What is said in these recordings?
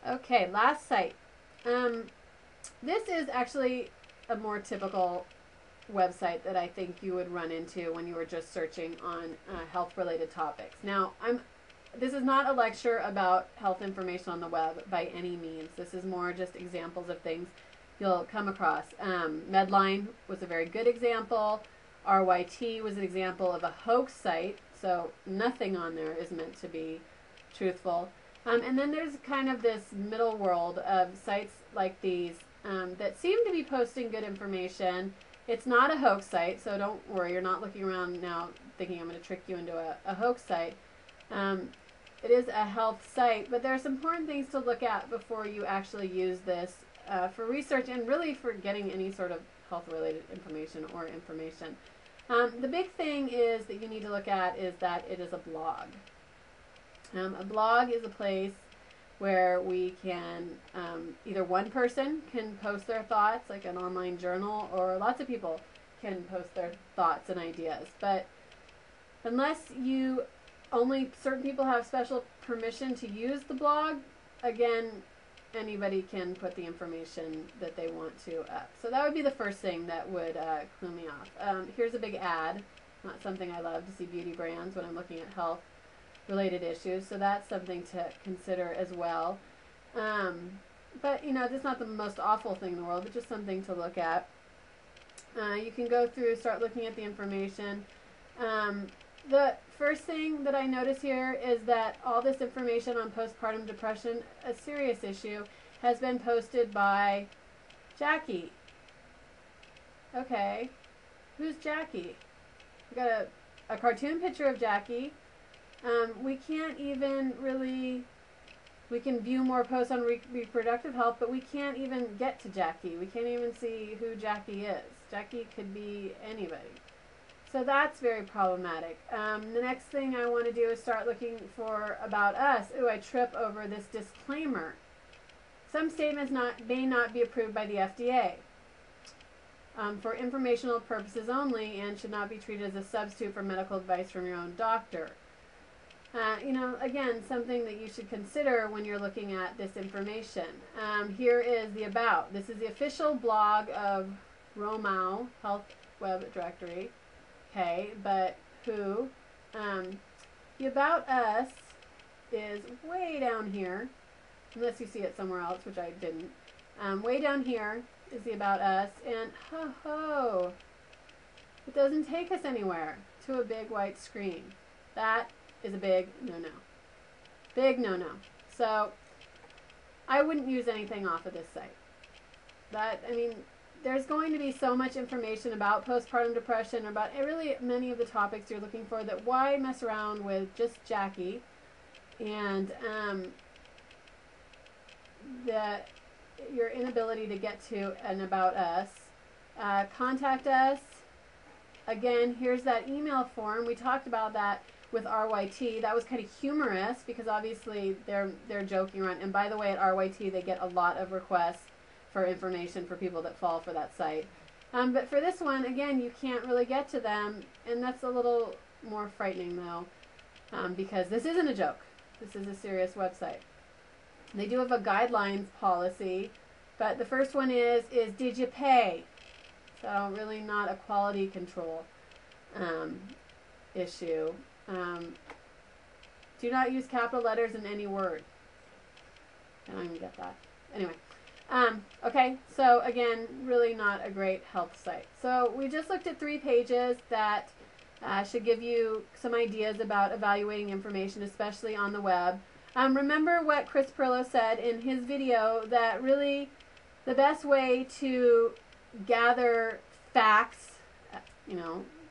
Okay, last site. This is actually a more typical website that I think you would run into when you were just searching on health-related topics. Now, this is not a lecture about health information on the web by any means. This is more just examples of things you'll come across. Medline was a very good example. RYT was an example of a hoax site, so nothing on there is meant to be truthful. And then there's kind of this middle world of sites like these that seem to be posting good information. It's not a hoax site, so don't worry. You're not looking around now thinking I'm going to trick you into a hoax site. It is a health site, but there are some important things to look at before you actually use this for research and really for getting any sort of health-related information or information. The big thing is that you need to look at is that it is a blog. A blog is a place where we can, either one person can post their thoughts, like an online journal, or lots of people can post their thoughts and ideas. But unless only certain people have special permission to use the blog, again, anybody can put the information that they want to up. So that would be the first thing that would clue me off. Here's a big ad. Not something I love to see beauty brands when I'm looking at health related issues, so that's something to consider as well. But it's not the most awful thing in the world, but just something to look at. You can go through, start looking at the information. The first thing that I notice here is that all this information on postpartum depression, a serious issue, has been posted by Jackie. Okay, who's Jackie? We got a cartoon picture of Jackie. We can't even really, we can view more posts on reproductive health, but we can't even get to Jackie. We can't even see who Jackie is. Jackie could be anybody. So that's very problematic. The next thing I want to do is start looking for about us. Ooh, I trip over this disclaimer. Some statements may not be approved by the FDA for informational purposes only and should not be treated as a substitute for medical advice from your own doctor. Again, something that you should consider when you're looking at this information. Here is the about. This is the official blog of Romau Health Web Directory. Okay, but who? The about us is way down here, unless you see it somewhere else, which I didn't. Way down here is the about us, and ho-ho, it doesn't take us anywhere to a big white screen. That is a big no-no. Big no-no. So I wouldn't use anything off of this site. There's going to be so much information about postpartum depression, or about really many of the topics you're looking for, that why mess around with just Jackie and your inability to get to an about us. Contact us. Again, here's that email form. We talked about that with RYT. That was kind of humorous because obviously they're joking around. And by the way, at RYT they get a lot of requests for information for people that fall for that site. But for this one, again, you can't really get to them, and that's a little more frightening though, because this isn't a joke. This is a serious website. They do have a guidelines policy, but the first one is did you pay? So really not a quality control issue. Do not use capital letters in any word. I don't even get that. Anyway. Okay, so again, really not a great health site. So we just looked at 3 pages that should give you some ideas about evaluating information, especially on the web. Remember what Chris Perillo said in his video, that really the best way to gather facts,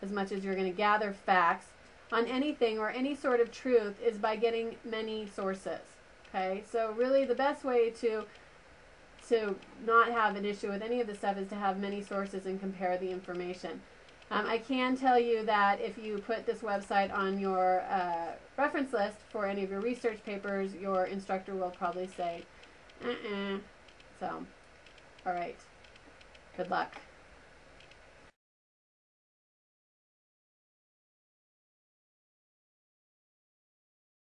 as much as you're going to gather facts on anything or any sort of truth, is by getting many sources. Okay, so really the best way to not have an issue with any of this stuff is to have many sources and compare the information. I can tell you that if you put this website on your reference list for any of your research papers, your instructor will probably say, So, all right, good luck.